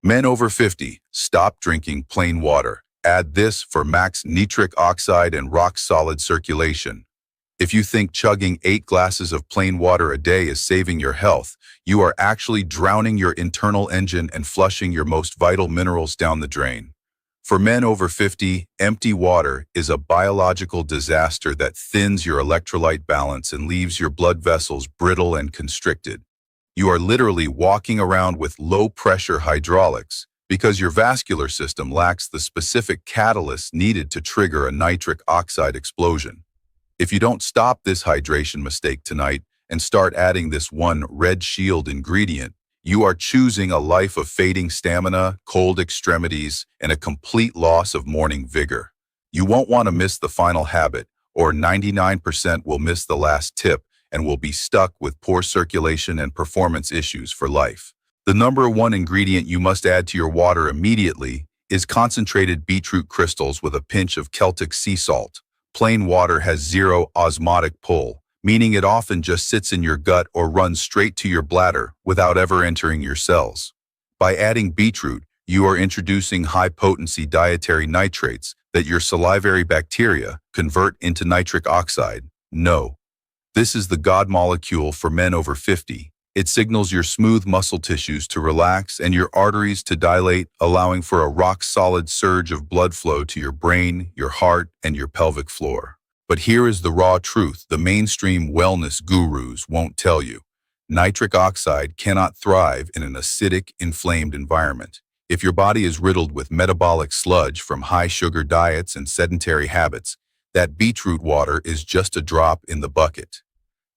Men over 50, stop drinking plain water. Add this for max nitric oxide and rock-solid circulation. If you think chugging 8 glasses of plain water a day is saving your health, you are actually drowning your internal engine and flushing your most vital minerals down the drain. For men over 50, empty water is a biological disaster that thins your electrolyte balance and leaves your blood vessels brittle and constricted. You are literally walking around with low-pressure hydraulics because your vascular system lacks the specific catalyst needed to trigger a nitric oxide explosion. If you don't stop this hydration mistake tonight and start adding this one red shield ingredient, you are choosing a life of fading stamina, cold extremities, and a complete loss of morning vigor. You won't want to miss the final habit, or 99% will miss the last tip and will be stuck with poor circulation and performance issues for life. The number one ingredient you must add to your water immediately is concentrated beetroot crystals with a pinch of Celtic sea salt. Plain water has zero osmotic pull, meaning it often just sits in your gut or runs straight to your bladder without ever entering your cells. By adding beetroot, you are introducing high-potency dietary nitrates that your salivary bacteria convert into nitric oxide. No. This is the God molecule for men over 50. It signals your smooth muscle tissues to relax and your arteries to dilate, allowing for a rock-solid surge of blood flow to your brain, your heart, and your pelvic floor. But here is the raw truth the mainstream wellness gurus won't tell you. Nitric oxide cannot thrive in an acidic, inflamed environment. If your body is riddled with metabolic sludge from high-sugar diets and sedentary habits, that beetroot water is just a drop in the bucket.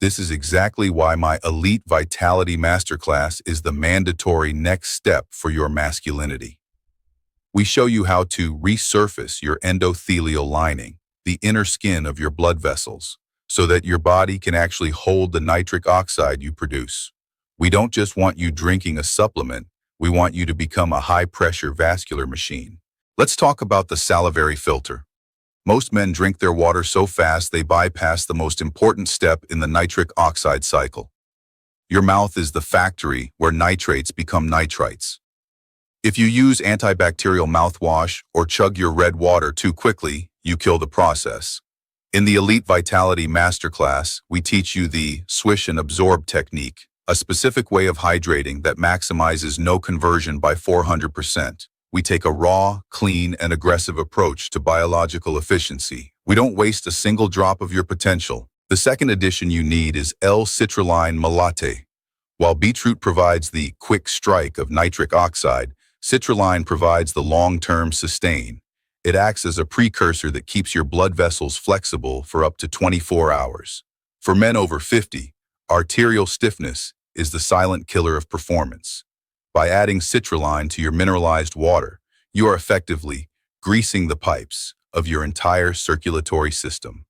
This is exactly why my Elite Vitality Masterclass is the mandatory next step for your masculinity. We show you how to resurface your endothelial lining, the inner skin of your blood vessels, so that your body can actually hold the nitric oxide you produce. We don't just want you drinking a supplement, we want you to become a high-pressure vascular machine. Let's talk about the salivary filter. Most men drink their water so fast they bypass the most important step in the nitric oxide cycle. Your mouth is the factory where nitrates become nitrites. If you use antibacterial mouthwash or chug your red water too quickly, you kill the process. In the Elite Vitality Masterclass, we teach you the swish and absorb technique, a specific way of hydrating that maximizes no conversion by 400%. We take a raw, clean, and aggressive approach to biological efficiency. We don't waste a single drop of your potential. The second addition you need is L-citrulline malate. While beetroot provides the quick strike of nitric oxide, citrulline provides the long-term sustain. It acts as a precursor that keeps your blood vessels flexible for up to 24 hours. For men over 50, arterial stiffness is the silent killer of performance. By adding citrulline to your mineralized water, you are effectively greasing the pipes of your entire circulatory system.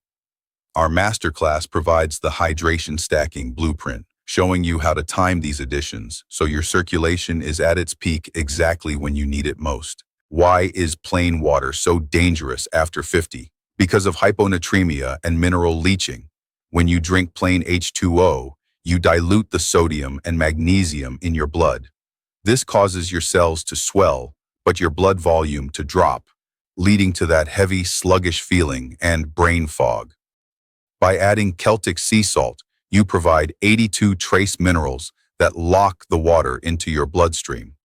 Our masterclass provides the hydration stacking blueprint, showing you how to time these additions so your circulation is at its peak exactly when you need it most. Why is plain water so dangerous after 50? Because of hyponatremia and mineral leaching. When you drink plain H2O, you dilute the sodium and magnesium in your blood. This causes your cells to swell, but your blood volume to drop, leading to that heavy, sluggish feeling and brain fog. By adding Celtic sea salt, you provide 82 trace minerals that lock the water into your bloodstream.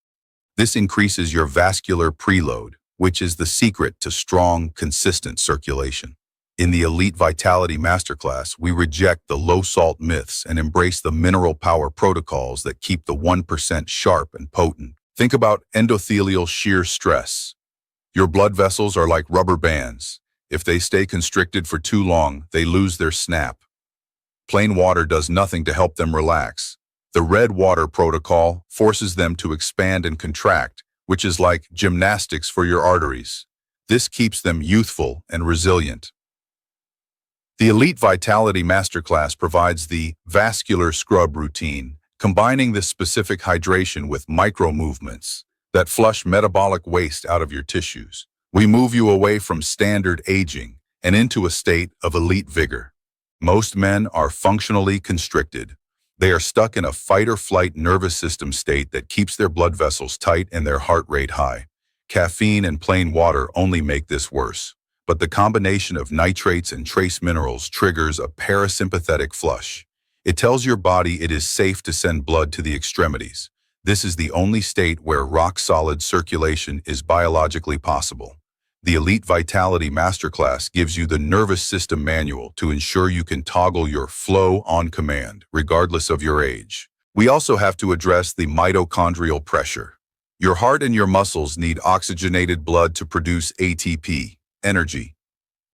This increases your vascular preload, which is the secret to strong, consistent circulation. In the Elite Vitality Masterclass, we reject the low-salt myths and embrace the mineral power protocols that keep the 1% sharp and potent. Think about endothelial shear stress. Your blood vessels are like rubber bands. If they stay constricted for too long, they lose their snap. Plain water does nothing to help them relax. The red water protocol forces them to expand and contract, which is like gymnastics for your arteries. This keeps them youthful and resilient. The Elite Vitality Masterclass provides the vascular scrub routine, combining this specific hydration with micro-movements that flush metabolic waste out of your tissues. We move you away from standard aging and into a state of elite vigor. Most men are functionally constricted. They are stuck in a fight-or-flight nervous system state that keeps their blood vessels tight and their heart rate high. Caffeine and plain water only make this worse, but the combination of nitrates and trace minerals triggers a parasympathetic flush. It tells your body it is safe to send blood to the extremities. This is the only state where rock-solid circulation is biologically possible. The Elite Vitality Masterclass gives you the nervous system manual to ensure you can toggle your flow on command, regardless of your age. We also have to address the mitochondrial pressure. Your heart and your muscles need oxygenated blood to produce ATP, energy.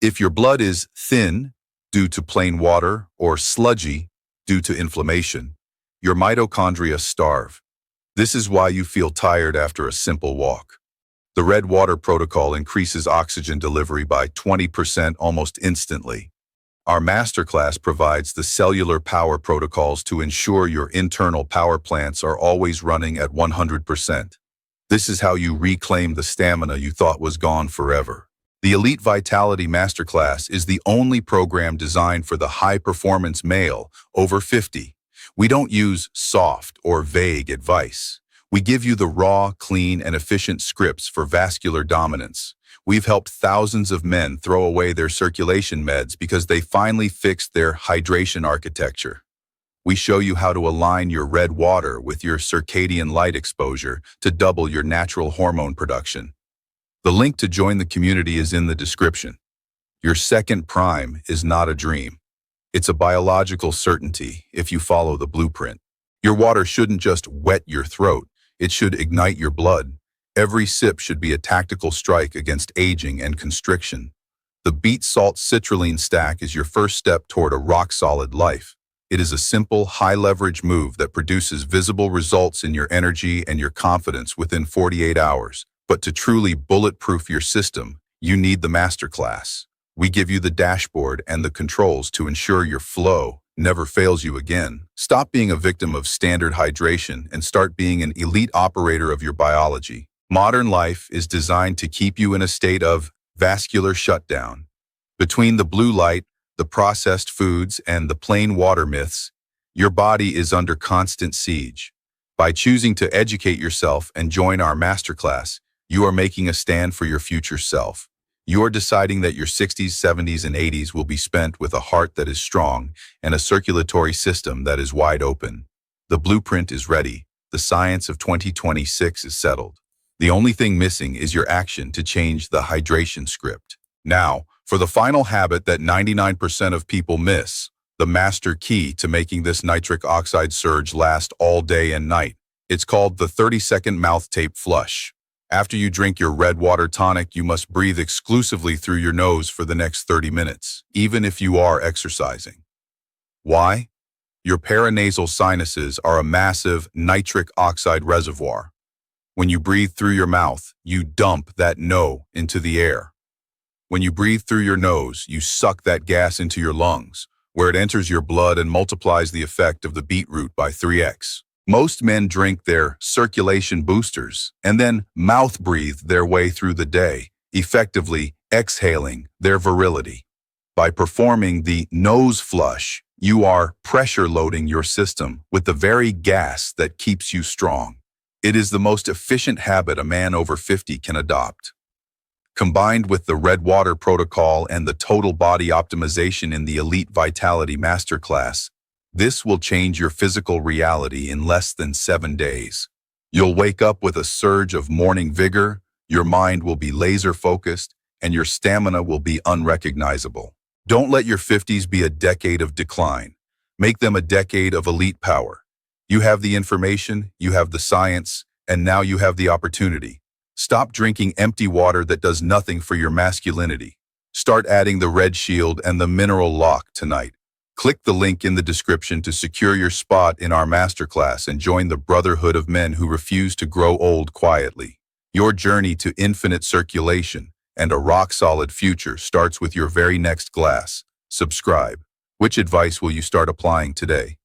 If your blood is thin due to plain water or sludgy due to inflammation, your mitochondria starve. This is why you feel tired after a simple walk. The Red Water Protocol increases oxygen delivery by 20% almost instantly. Our masterclass provides the cellular power protocols to ensure your internal power plants are always running at 100%. This is how you reclaim the stamina you thought was gone forever. The Elite Vitality Masterclass is the only program designed for the high-performance male over 50. We don't use soft or vague advice. We give you the raw, clean, and efficient scripts for vascular dominance. We've helped thousands of men throw away their circulation meds because they finally fixed their hydration architecture. We show you how to align your red water with your circadian light exposure to double your natural hormone production. The link to join the community is in the description. Your second prime is not a dream. It's a biological certainty if you follow the blueprint. Your water shouldn't just wet your throat. It should ignite your blood. Every sip should be a tactical strike against aging and constriction. The beet salt citrulline stack is your first step toward a rock-solid life. It is a simple, high-leverage move that produces visible results in your energy and your confidence within 48 hours. But to truly bulletproof your system, you need the masterclass. We give you the dashboard and the controls to ensure your flow never fails you again. Stop being a victim of standard hydration and start being an elite operator of your biology. Modern life is designed to keep you in a state of vascular shutdown. Between the blue light, the processed foods, and the plain water myths, your body is under constant siege. By choosing to educate yourself and join our masterclass, you are making a stand for your future self. You are deciding that your 60s, 70s, and 80s will be spent with a heart that is strong and a circulatory system that is wide open. The blueprint is ready. The science of 2026 is settled. The only thing missing is your action to change the hydration script. Now, for the final habit that 99% of people miss, the master key to making this nitric oxide surge last all day and night. It's called the 30-second mouth tape flush. After you drink your red water tonic, you must breathe exclusively through your nose for the next 30 minutes, even if you are exercising. Why? Your paranasal sinuses are a massive nitric oxide reservoir. When you breathe through your mouth, you dump that NO into the air. When you breathe through your nose, you suck that gas into your lungs, where it enters your blood and multiplies the effect of the beetroot by 3x. Most men drink their circulation boosters and then mouth breathe their way through the day, effectively exhaling their virility. By performing the nose flush, you are pressure loading your system with the very gas that keeps you strong. It is the most efficient habit a man over 50 can adopt. Combined with the Red Water Protocol and the total body optimization in the Elite Vitality Masterclass, this will change your physical reality in less than 7 days. You'll wake up with a surge of morning vigor, your mind will be laser-focused, and your stamina will be unrecognizable. Don't let your 50s be a decade of decline. Make them a decade of elite power. You have the information, you have the science, and now you have the opportunity. Stop drinking empty water that does nothing for your masculinity. Start adding the Red Shield and the Mineral Lock tonight. Click the link in the description to secure your spot in our masterclass and join the brotherhood of men who refuse to grow old quietly. Your journey to infinite circulation and a rock-solid future starts with your very next glass. Subscribe. Which advice will you start applying today?